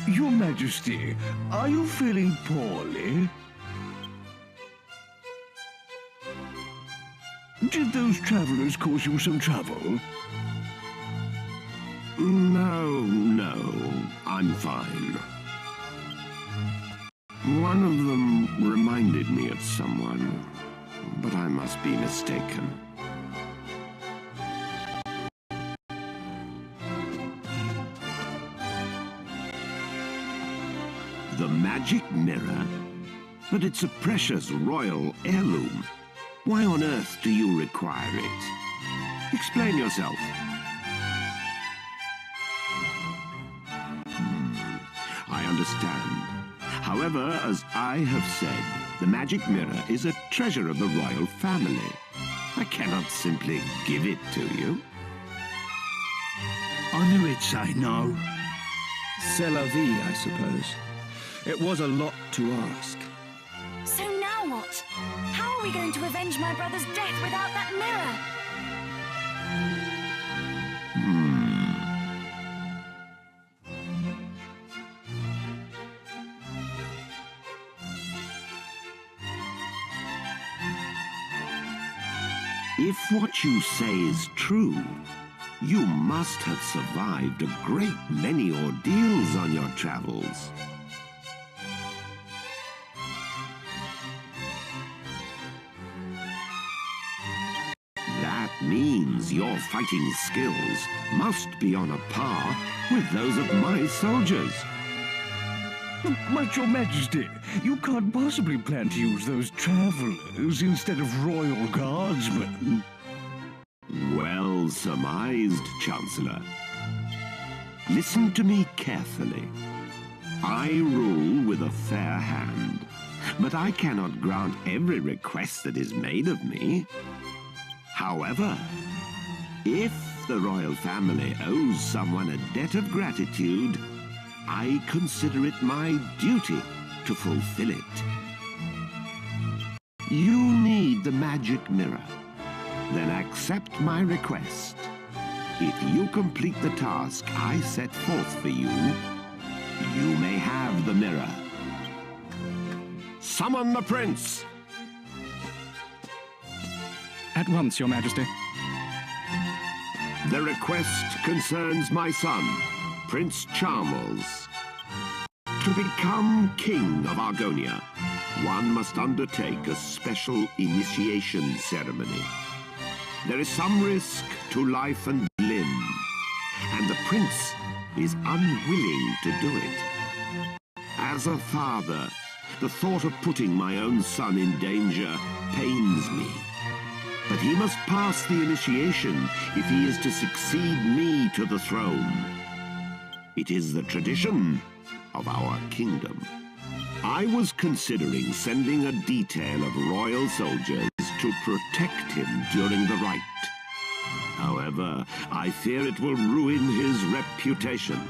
Your Majesty, are you feeling poorly? Did those travelers cause you some trouble? No, I'm fine. One of them reminded me of someone, but I must be mistaken. The magic mirror? But it's a precious royal heirloom. Why on earth do you require it? Explain yourself. I understand. However, as I have said, the magic mirror is a treasure of the royal family. I cannot simply give it to you. I knew he'd say no. C'est la vie, I suppose. It was a lot to ask. So now what? How are we going to avenge my brother's death without that mirror? If what you say is true, you must have survived a great many ordeals on your travels. That means your fighting skills must be on a par with those of my soldiers. But, Your Majesty, you can't possibly plan to use those travelers instead of royal guardsmen. Well surmised, Chancellor. Listen to me carefully. I rule with a fair hand, but I cannot grant every request that is made of me. However, if the royal family owes someone a debt of gratitude, I consider it my duty to fulfill it. You need the magic mirror. Then accept my request. If you complete the task I set forth for you, you may have the mirror. Summon the prince! At once, Your Majesty. The request concerns my son, Prince Charles. To become king of Argonia, one must undertake a special initiation ceremony. There is some risk to life and limb, and the prince is unwilling to do it. As a father, the thought of putting my own son in danger pains me. But he must pass the initiation if he is to succeed me to the throne. It is the tradition of our kingdom. I was considering sending a detail of royal soldiers to protect him during the rite. However, I fear it will ruin his reputation.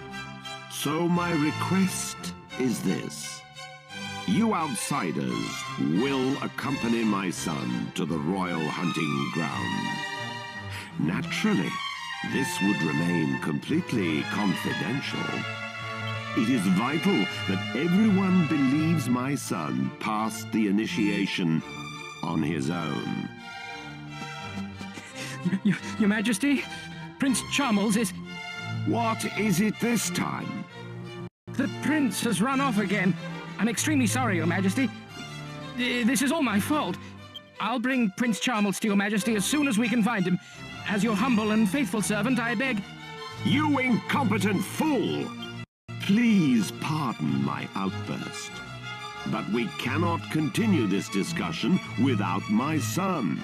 So my request is this. You outsiders will accompany my son to the royal hunting ground. Naturally, this would remain completely confidential. It is vital that everyone believes my son passed the initiation on his own. Your Majesty, Prince Charles is... What is it this time? The prince has run off again. I'm extremely sorry, Your Majesty. This is all my fault. I'll bring Prince Charles to Your Majesty as soon as we can find him. As your humble and faithful servant, I beg... You incompetent fool! Please pardon my outburst. But we cannot continue this discussion without my son.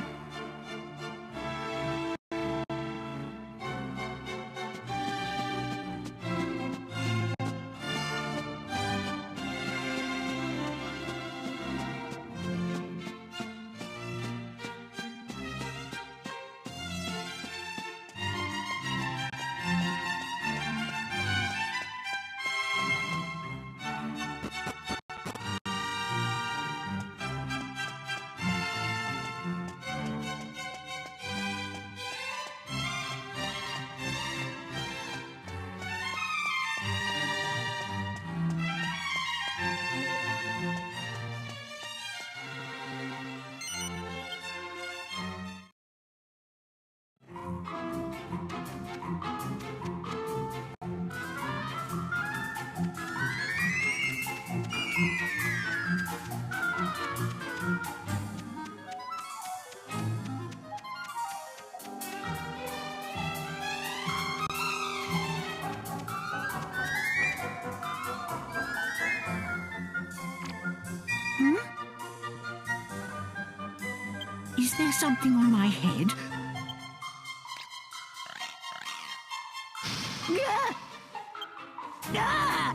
Is there something on my head? Ah! Ah!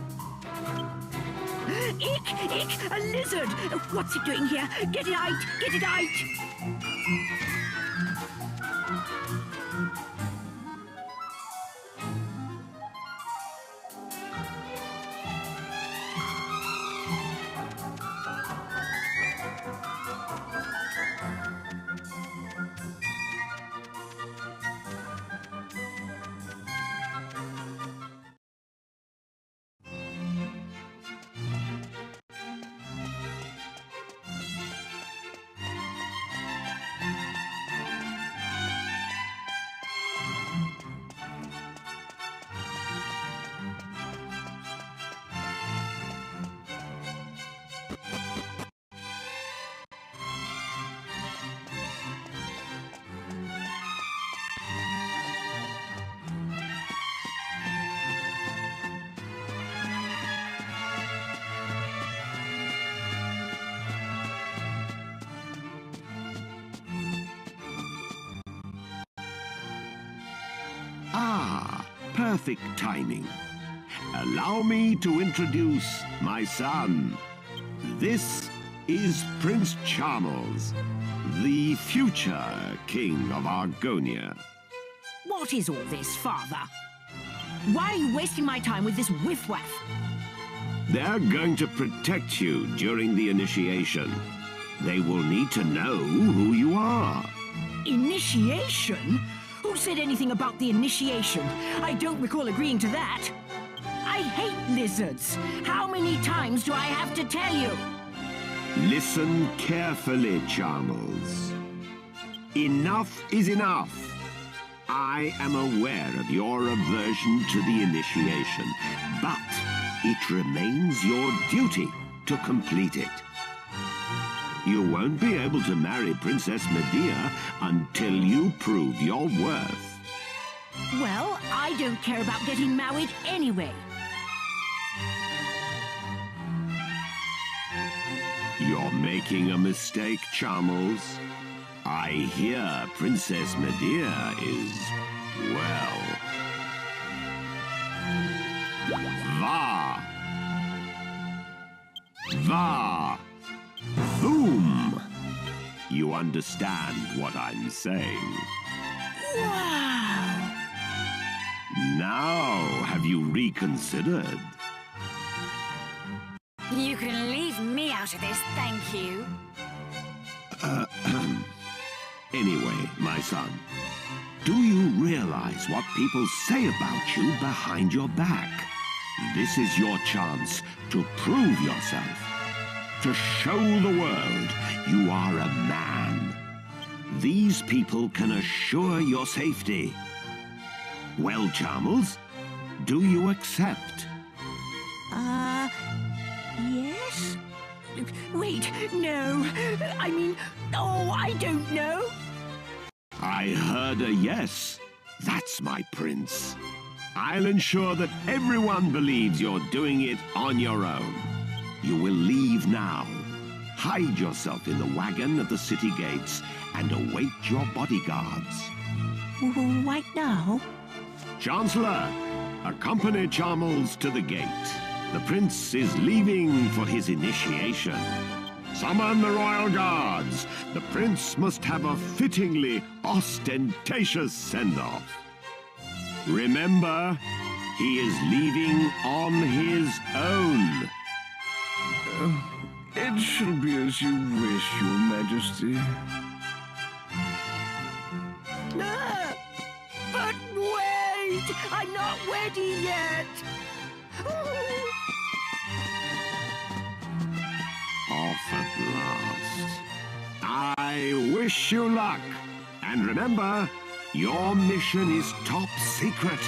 Ick! Ick! A lizard! What's it doing here? Get it out! Get it out! Ah, perfect timing. Allow me to introduce my son. This is Prince Charmles, the future King of Argonia. What is all this, Father? Why are you wasting my time with this whiff-waff? They're going to protect you during the initiation. They will need to know who you are. Initiation? Who said anything about the initiation? I don't recall agreeing to that. I hate lizards. How many times do I have to tell you? Listen carefully, Charmles. Enough is enough. I am aware of your aversion to the initiation, but it remains your duty to complete it. You won't be able to marry Princess Medea until you prove your worth. Well, I don't care about getting married anyway. You're making a mistake, Charmles. I hear Princess Medea is, well, boom! You understand what I'm saying. Wow! Now, have you reconsidered? You can leave me out of this, thank you. Anyway, my son, do you realize what people say about you behind your back? This is your chance to prove yourself, to show the world you are a man. These people can assure your safety. Well, Charmles, do you accept? Yes? Wait, no. I mean, oh, I don't know. I heard a yes. That's my prince. I'll ensure that everyone believes you're doing it on your own. You will leave now. Hide yourself in the wagon at the city gates and await your bodyguards. Right now? Chancellor, accompany Charmles to the gate. The prince is leaving for his initiation. Summon the royal guards. The prince must have a fittingly ostentatious send-off. Remember, he is leaving on his own. It shall be as you wish, Your Majesty. But wait! I'm not ready yet! Off at last. I wish you luck. And remember, Your mission is top secret.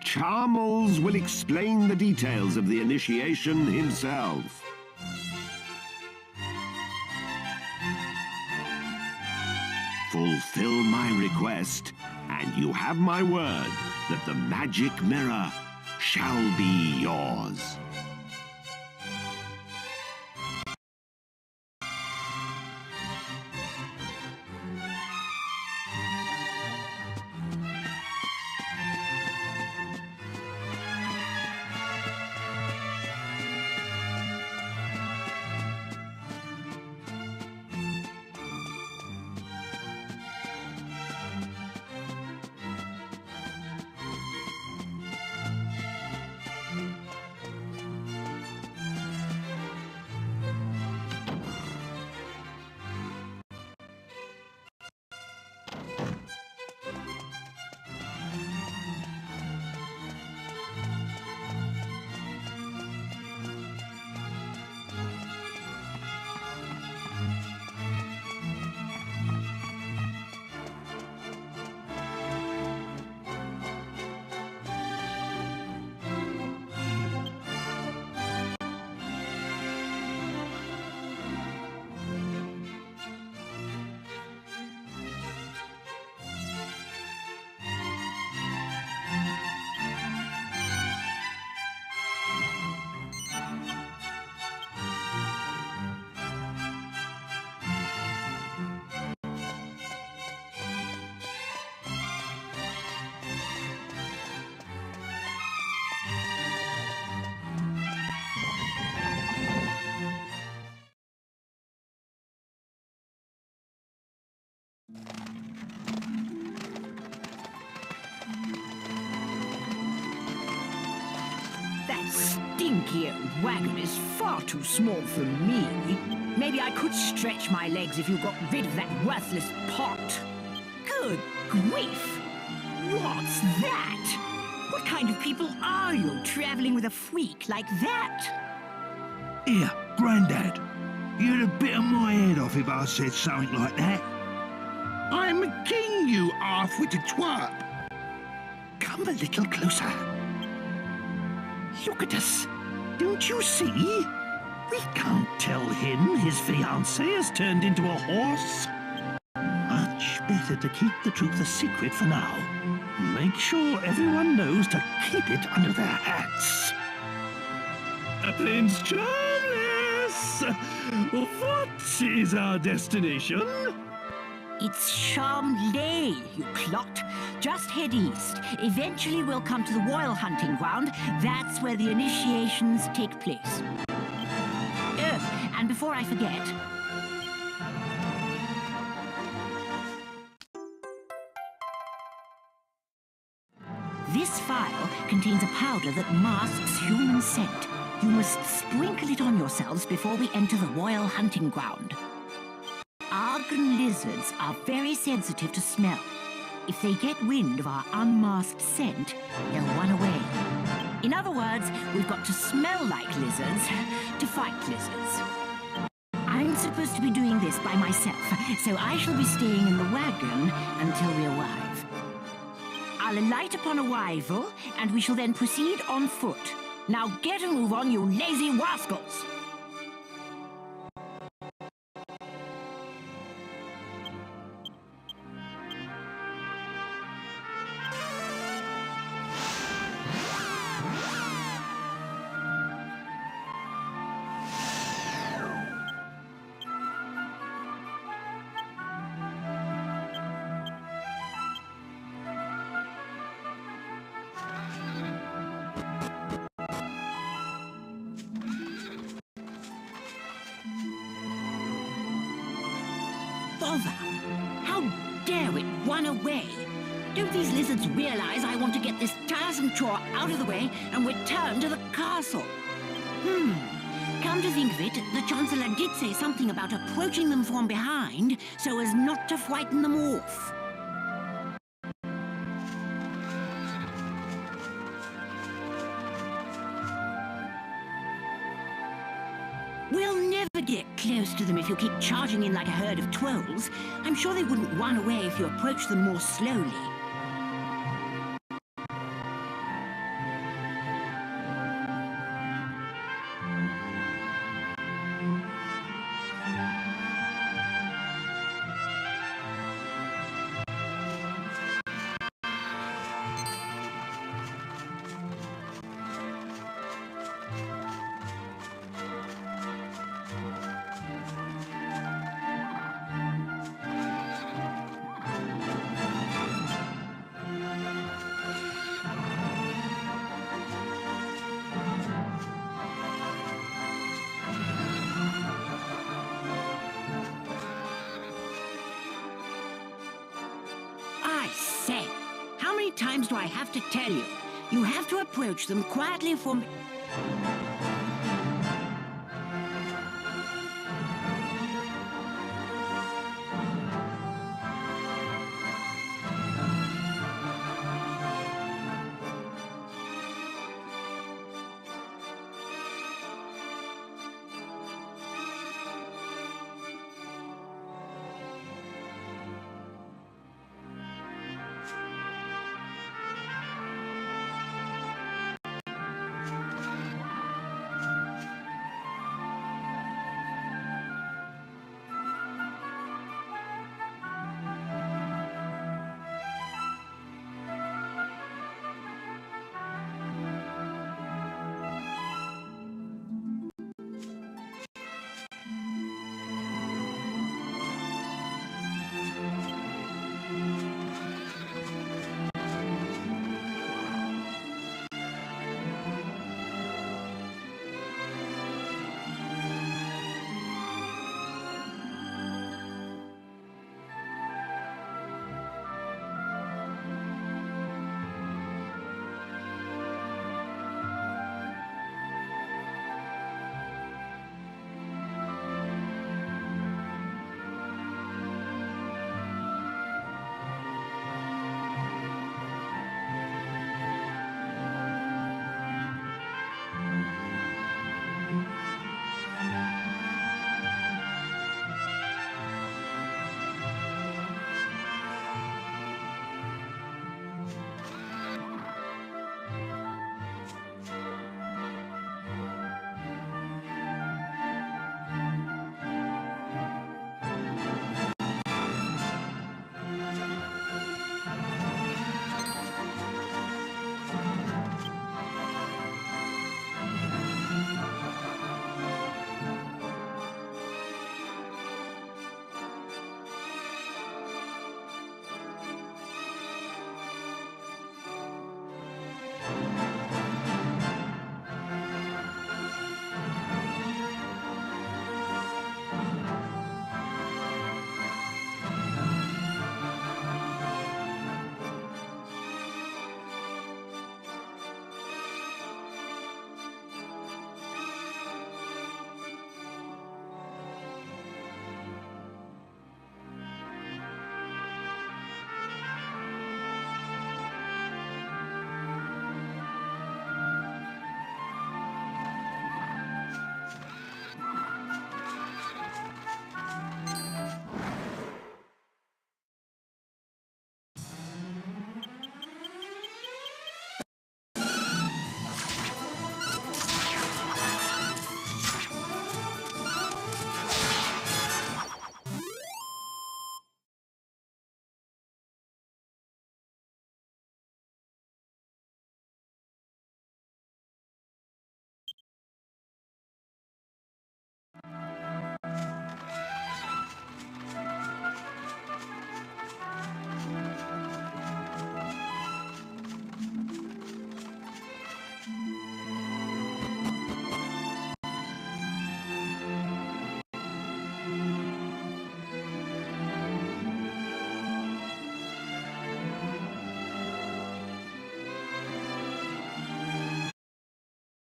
Charmles will explain the details of the initiation himself. Fulfill my request, and you have my word that the magic mirror shall be yours. That stinky old wagon is far too small for me. Maybe I could stretch my legs if you got rid of that worthless pot. Good grief! What's that? What kind of people are you, traveling with a freak like that? Here, Grandad. You'd have bitten my head off if I said something like that. I'm a king, you half-witted twat. Come a little closer. Look at us. Don't you see? We can't tell him his fiancée has turned into a horse. Much better to keep the truth a secret for now. Make sure everyone knows to keep it under their hats. Prince Charmless! What is our destination? It's Charmley, you clot. Just head east. Eventually we'll come to the royal hunting ground. That's where the initiations take place. Oh, and before I forget... This vial contains a powder that masks human scent. You must sprinkle it on yourselves before we enter the royal hunting ground. Argon lizards are very sensitive to smell. If they get wind of our unmasked scent, they'll run away. In other words, we've got to smell like lizards to fight lizards. I'm supposed to be doing this by myself, so I shall be staying in the wagon until we arrive. I'll alight upon arrival, and we shall then proceed on foot. Now get a move on, you lazy rascals! Bother! How dare it run away? Don't these lizards realize I want to get this tiresome chore out of the way and return to the castle? Come to think of it, the Chancellor did say something about approaching them from behind so as not to frighten them off. We'll never get close to them if you keep charging in like a herd of trolls. I'm sure they wouldn't run away if you approach them more slowly. I say, how many times do I have to tell you? You have to approach them quietly from...